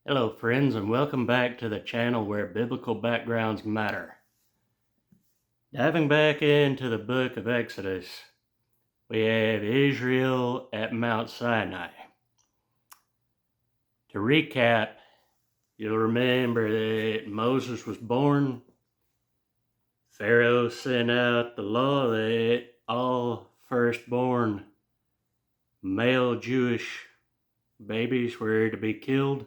Hello friends, and welcome back to the channel where biblical backgrounds matter. Diving back into the book of Exodus, we have Israel at Mount Sinai. To recap, you'll remember that Moses was born. Pharaoh sent out the law that all firstborn male Jewish babies were to be killed,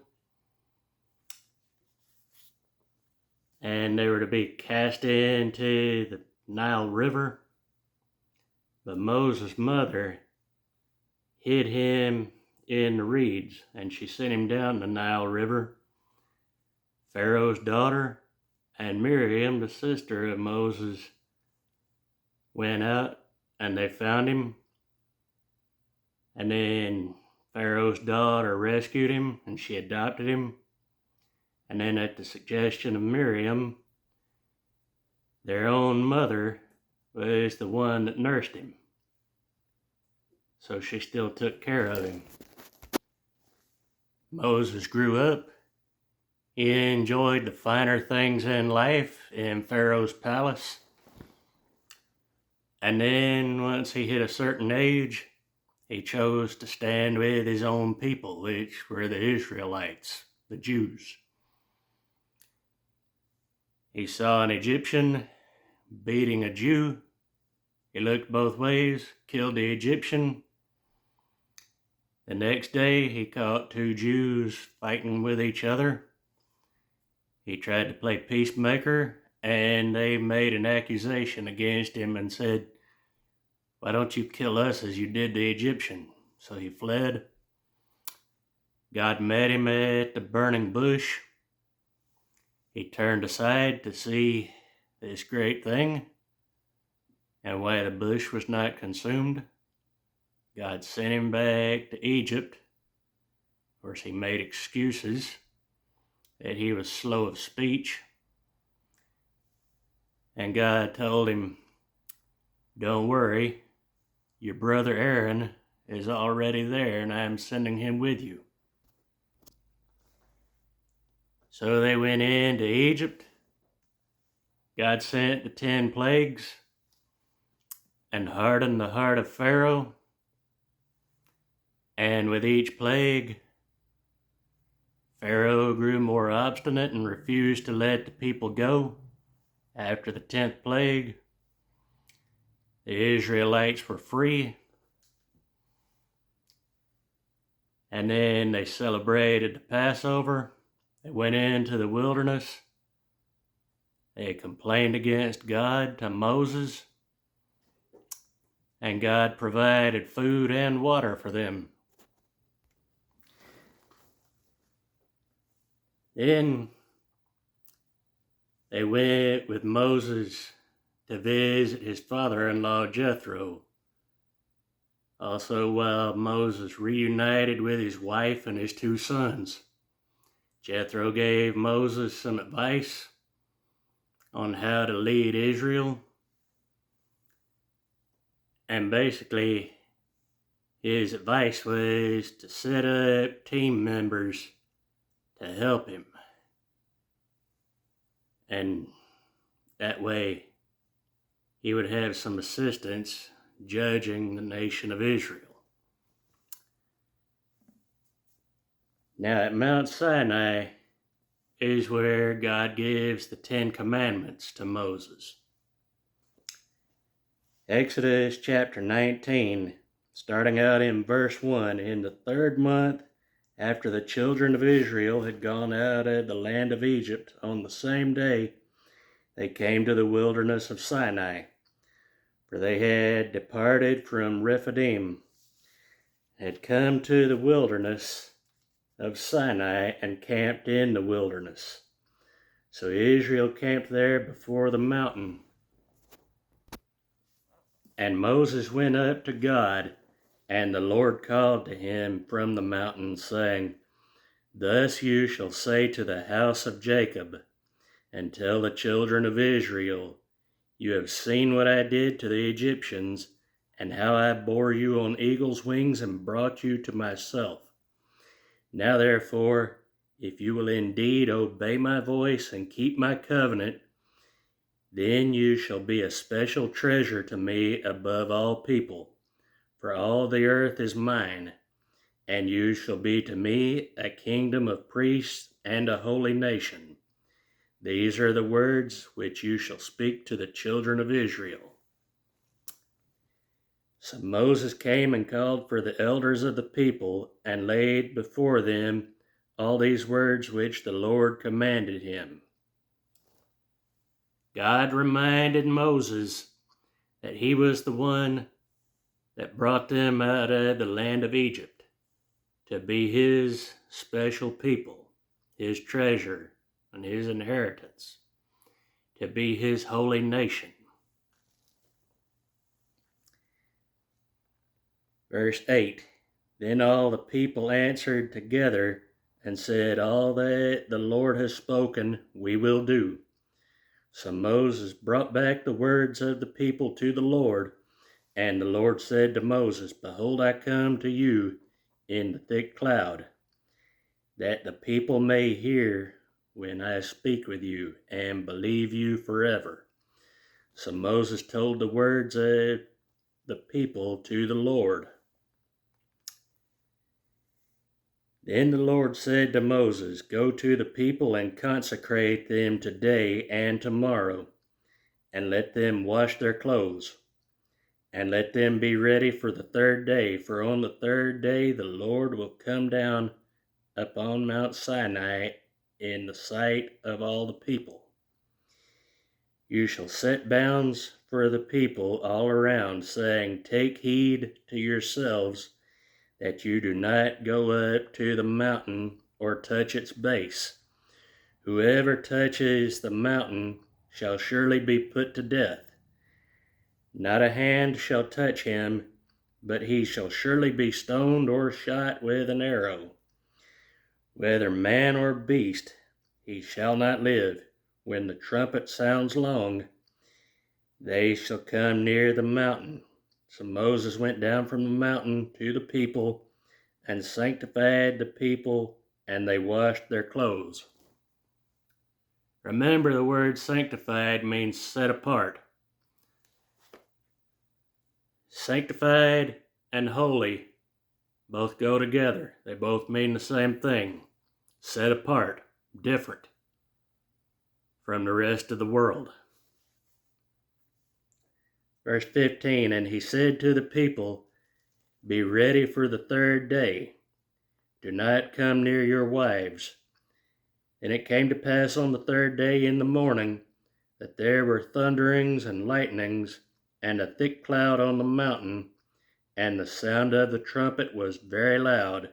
and they were to be cast into the Nile River. But Moses' mother hid him in the reeds, and she sent him down the Nile River. Pharaoh's daughter and Miriam, the sister of Moses, went out and they found him. And then Pharaoh's daughter rescued him and she adopted him. And then at the suggestion of Miriam, their own mother was the one that nursed him. So she still took care of him. Moses grew up. He enjoyed the finer things in life in Pharaoh's palace. And then once he hit a certain age, he chose to stand with his own people, which were the Israelites, the Jews. He saw an Egyptian beating a Jew. He looked both ways, killed the Egyptian. The next day, he caught two Jews fighting with each other. He tried to play peacemaker, and they made an accusation against him and said, "Why don't you kill us as you did the Egyptian?" So he fled. God met him at the burning bush. He turned aside to see this great thing and why the bush was not consumed. God sent him back to Egypt. Of course, he made excuses that he was slow of speech. And God told him, "Don't worry, your brother Aaron is already there and I am sending him with you." So they went into Egypt. God sent the 10 plagues and hardened the heart of Pharaoh. And with each plague, Pharaoh grew more obstinate and refused to let the people go. After the 10th plague, the Israelites were free. And then they celebrated the Passover. They went into the wilderness. They complained against God to Moses. And God provided food and water for them. Then they went with Moses to visit his father-in-law Jethro. Also, while Moses reunited with his wife and his 2 sons, Jethro gave Moses some advice on how to lead Israel. And basically, his advice was to set up team members to help him. And that way, he would have some assistance judging the nation of Israel. Now at Mount Sinai is where God gives the 10 Commandments to Moses. Exodus chapter 19, starting out in verse 1, "In the 3rd month, after the children of Israel had gone out of the land of Egypt, on the same day they came to the wilderness of Sinai, for they had departed from Rephidim, had come to the wilderness of Sinai, and camped in the wilderness. So Israel camped there before the mountain. And Moses went up to God, and the Lord called to him from the mountain, saying, Thus you shall say to the house of Jacob, and tell the children of Israel, You have seen what I did to the Egyptians, and how I bore you on eagle's wings and brought you to myself. Now therefore, if you will indeed obey my voice and keep my covenant, then you shall be a special treasure to me above all people, for all the earth is mine, and you shall be to me a kingdom of priests and a holy nation. These are the words which you shall speak to the children of Israel. So Moses came and called for the elders of the people, and laid before them all these words which the Lord commanded him. God reminded Moses that he was the one that brought them out of the land of Egypt, to be his special people, his treasure and his inheritance, to be his holy nation. Verse 8, Then all the people answered together and said, All that the Lord has spoken we will do. So Moses brought back the words of the people to the Lord, and the Lord said to Moses, Behold, I come to you in the thick cloud, that the people may hear when I speak with you, and believe you forever. So Moses told the words of the people to the Lord. Then the Lord said to Moses, Go to the people and consecrate them today and tomorrow, and let them wash their clothes, and let them be ready for the third day. For on the third day the Lord will come down upon Mount Sinai in the sight of all the people. You shall set bounds for the people all around, saying, Take heed to yourselves that you do not go up to the mountain or touch its base. Whoever touches the mountain shall surely be put to death. Not a hand shall touch him, but he shall surely be stoned or shot with an arrow. Whether man or beast, he shall not live. When the trumpet sounds long, they shall come near the mountain. So Moses went down from the mountain to the people and sanctified the people, and they washed their clothes. Remember, the word sanctified means set apart. Sanctified and holy both go together. They both mean the same thing. Set apart, different from the rest of the world. Verse 15, And he said to the people, Be ready for the third day. Do not come near your wives. And it came to pass on the third day in the morning that there were thunderings and lightnings, and a thick cloud on the mountain, and the sound of the trumpet was very loud,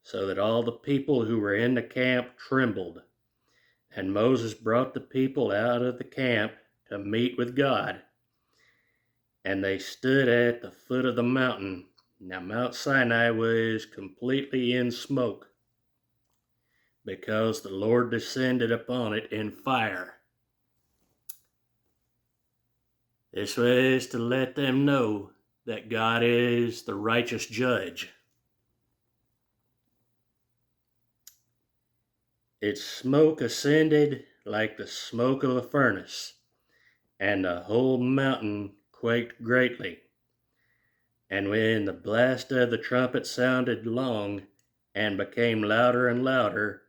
so that all the people who were in the camp trembled. And Moses brought the people out of the camp to meet with God. And they stood at the foot of the mountain. Now Mount Sinai was completely in smoke, because the Lord descended upon it in fire. This was to let them know that God is the righteous judge. Its smoke ascended like the smoke of a furnace, and the whole mountain quaked greatly. And when the blast of the trumpet sounded long and became louder and louder,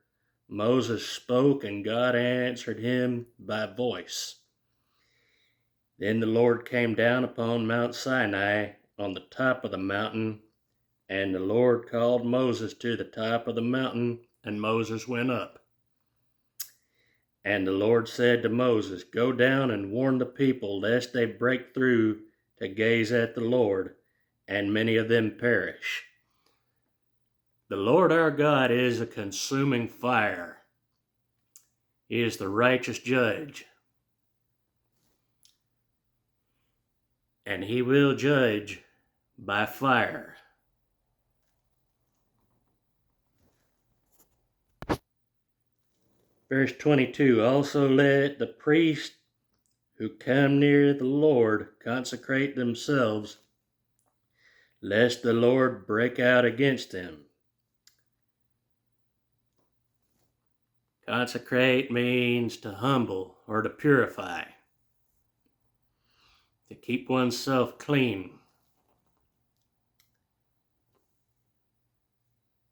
Moses spoke, and God answered him by voice. Then the Lord came down upon Mount Sinai on the top of the mountain, and the Lord called Moses to the top of the mountain, and Moses went up. And the Lord said to Moses, Go down and warn the people, lest they break through to gaze at the Lord, and many of them perish. The Lord our God is a consuming fire. He is the righteous judge, and he will judge by fire. Verse 22, Also let the priests who come near the Lord consecrate themselves, lest the Lord break out against them. Consecrate means to humble or to purify, to keep oneself clean.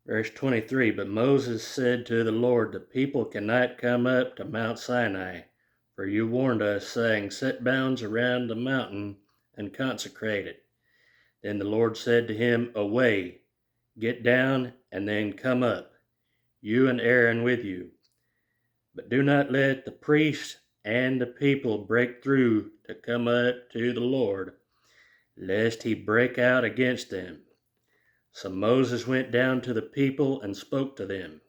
Verse 23, But Moses said to the Lord, The people cannot come up to Mount Sinai, for you warned us, saying, Set bounds around the mountain and consecrate it. Then the Lord said to him, Away, get down, and then come up, you and Aaron with you. But do not let the priests and the people break through to come up to the Lord, lest he break out against them. So Moses went down to the people and spoke to them.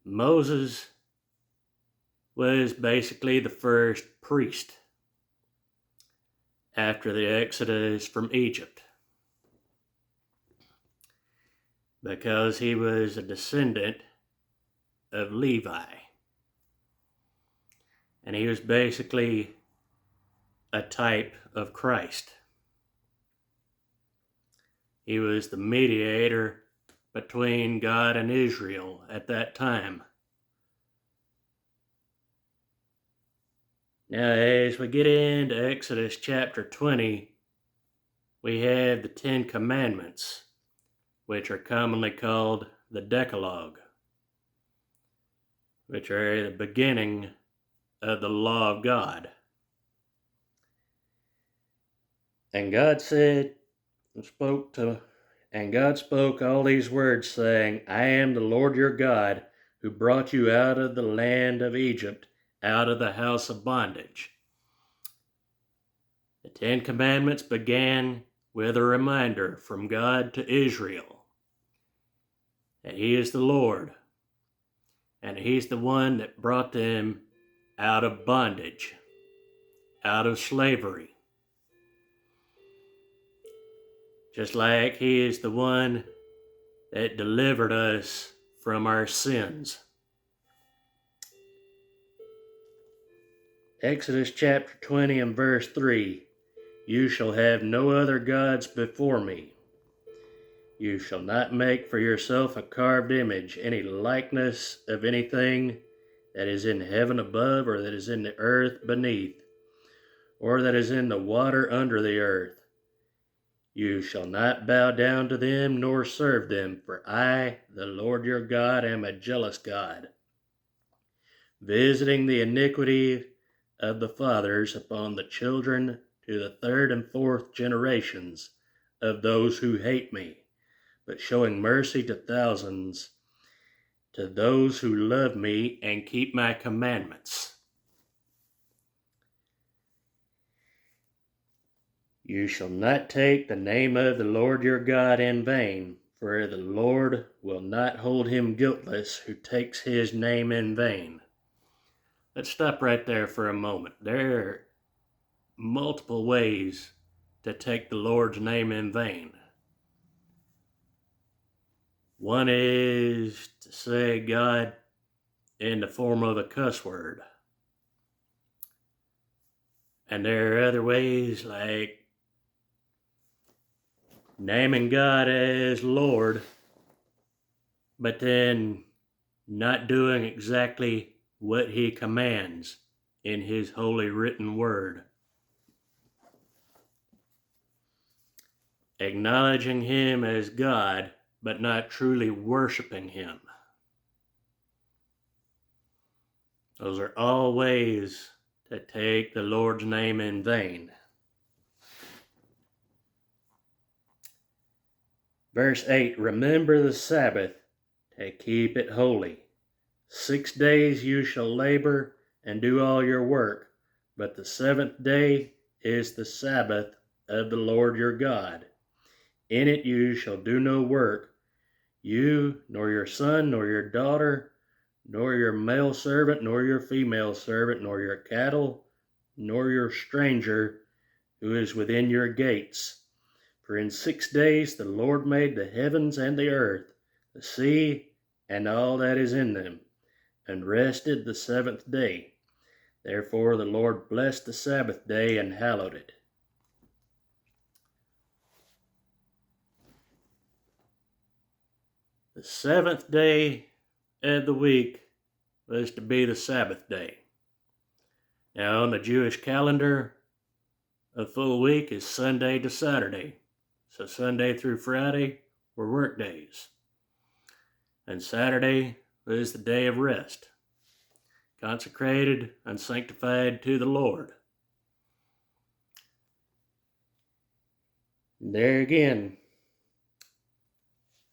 Moses was basically the first priest after the Exodus from Egypt, because he was a descendant of Levi. And he was basically a type of Christ. He was the mediator between God and Israel at that time. Now, as we get into Exodus chapter 20, we have the 10 Commandments, which are commonly called the Decalogue, which are the beginning of the law of God. And God spoke all these words, saying, I am the Lord your God, who brought you out of the land of Egypt, out of the house of bondage. The 10 Commandments began with a reminder from God to Israel that He is the Lord, and He's the one that brought them out of bondage, out of slavery. Just like He is the one that delivered us from our sins. Exodus chapter 20 and verse 3, You shall have no other gods before me. You shall not make for yourself a carved image, any likeness of anything that is in heaven above, or that is in the earth beneath, or that is in the water under the earth. You shall not bow down to them nor serve them, for I, the Lord your God, am a jealous God, visiting the iniquity of the fathers upon the children to the third and fourth generations of those who hate me, but showing mercy to thousands, to those who love me and keep my commandments. You shall not take the name of the Lord your God in vain, for the Lord will not hold him guiltless who takes his name in vain. Let's stop right there for a moment. There are multiple ways to take the Lord's name in vain. One is to say God in the form of a cuss word. And there are other ways, like naming God as Lord, but then not doing exactly what He commands in His holy written word. Acknowledging Him as God, but not truly worshiping Him. Those are all ways to take the Lord's name in vain. Verse 8, Remember the Sabbath to keep it holy. 6 days you shall labor and do all your work, but the seventh day is the Sabbath of the Lord your God. In it you shall do no work, you, nor your son, nor your daughter, nor your male servant, nor your female servant, nor your cattle, nor your stranger who is within your gates. For in 6 days the Lord made the heavens and the earth, the sea, and all that is in them, and rested the seventh day. Therefore the Lord blessed the Sabbath day and hallowed it. The seventh day of the week was to be the Sabbath day. Now, on the Jewish calendar, a full week is Sunday to Saturday. So Sunday through Friday were work days. And Saturday was the day of rest, consecrated and sanctified to the Lord. There again,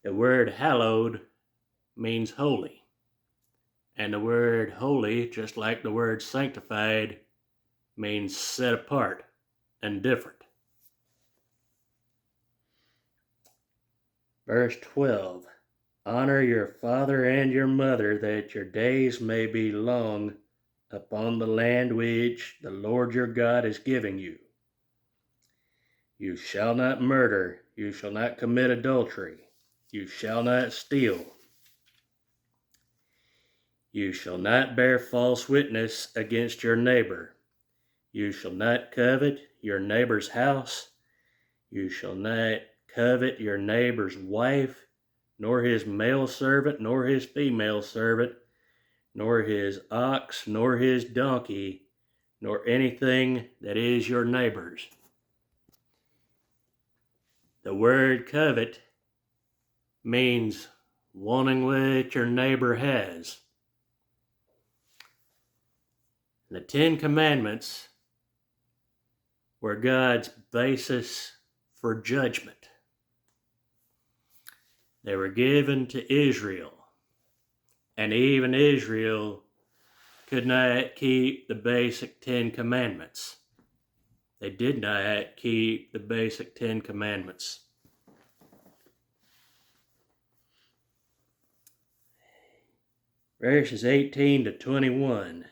the word hallowed means holy. And the word holy, just like the word sanctified, means set apart and different. Verse 12, honor your father and your mother, that your days may be long upon the land which the Lord your God is giving you. You shall not murder, you shall not commit adultery, you shall not steal. You shall not bear false witness against your neighbor. You shall not covet your neighbor's house. You shall not covet your neighbor's wife, nor his male servant, nor his female servant, nor his ox, nor his donkey, nor anything that is your neighbor's. The word covet means wanting what your neighbor has. The 10 Commandments were God's basis for judgment. They were given to Israel, and even Israel could not keep the basic 10 Commandments. They did not keep the basic 10 Commandments. Verses 18 to 21.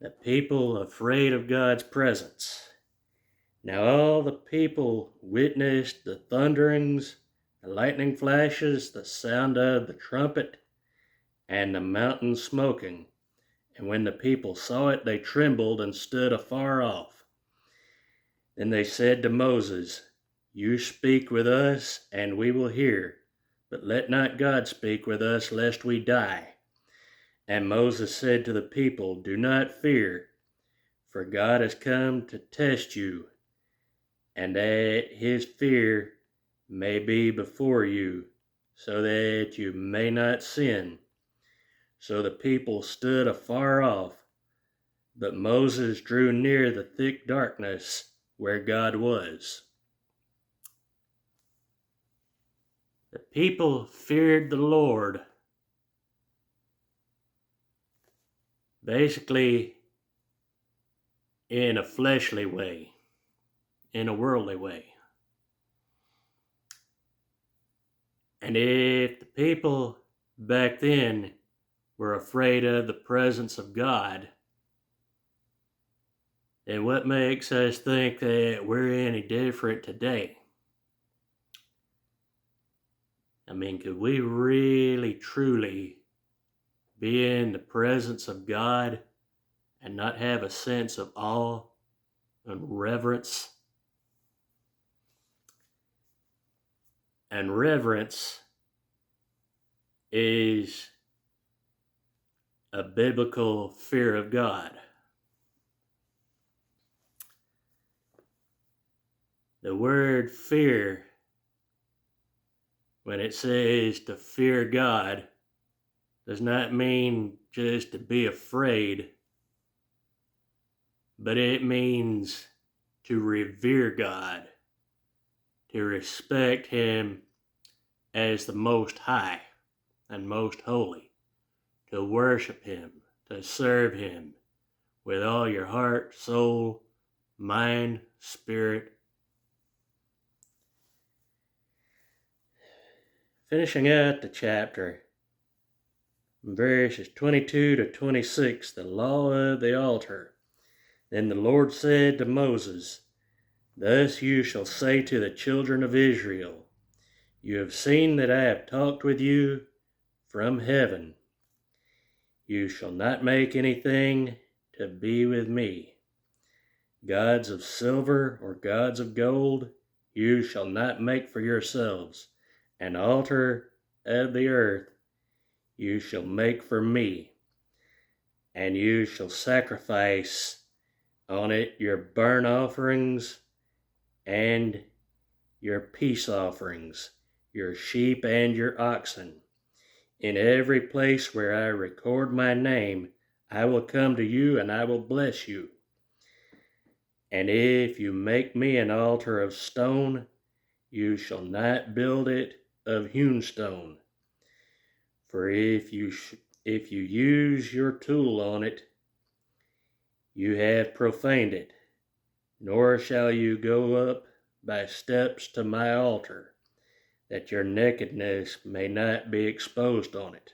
The people afraid of God's presence. Now all the people witnessed the thunderings, the lightning flashes, the sound of the trumpet, and the mountain smoking. And when the people saw it, they trembled and stood afar off. Then they said to Moses, you speak with us, and we will hear, but let not God speak with us, lest we die. And Moses said to the people, do not fear, for God has come to test you, and that his fear may be before you, so that you may not sin. So the people stood afar off, but Moses drew near the thick darkness where God was. The people feared the Lord. Basically, in a fleshly way, in a worldly way. And if the people back then were afraid of the presence of God, then what makes us think that we're any different today? I mean, could we really, truly be in the presence of God and not have a sense of awe and reverence? And reverence is a biblical fear of God. The word fear, when it says to fear God, does not mean just to be afraid, but it means to revere God, to respect him as the Most High and Most Holy, to worship him, to serve him with all your heart, soul, mind, spirit. Finishing out the chapter, verses 22 to 26, the law of the altar. Then the Lord said to Moses, thus you shall say to the children of Israel, you have seen that I have talked with you from heaven. You shall not make anything to be with me. Gods of silver or gods of gold you shall not make for yourselves, An altar of the earth you shall make for me, and you shall sacrifice on it your burnt offerings and your peace offerings, your sheep and your oxen. In every place where I record my name, I will come to you and I will bless you. And if you make me an altar of stone, you shall not build it of hewn stone. For if you use your tool on it, you have profaned it. Nor shall you go up by steps to my altar, that your nakedness may not be exposed on it.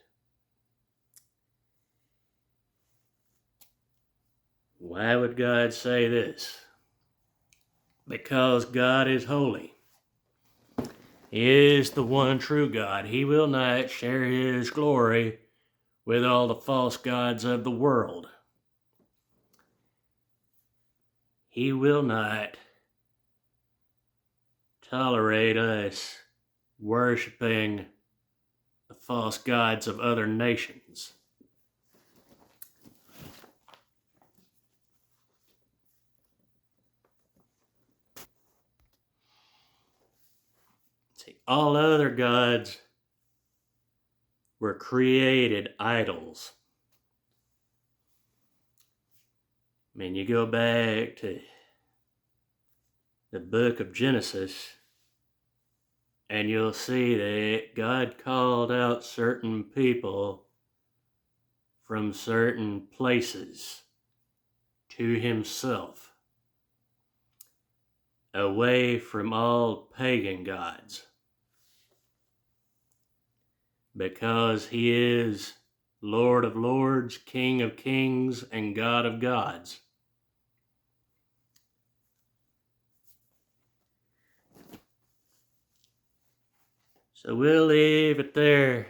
Why would God say this? Because God is holy. He is the one true God. He will not share his glory with all the false gods of the world. He will not tolerate us worshiping the false gods of other nations. See, all other gods were created idols. I mean, you go back to the book of Genesis, and you'll see that God called out certain people from certain places to himself, away from all pagan gods, because he is Lord of lords, King of kings, and God of gods. So we'll leave it there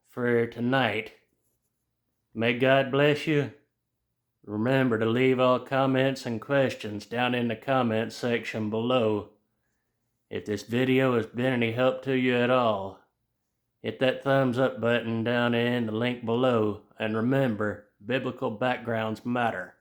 for tonight. May God bless you. Remember to leave all comments and questions down in the comments section below. If this video has been any help to you at all, hit that thumbs up button down in the link below. And remember, biblical backgrounds matter.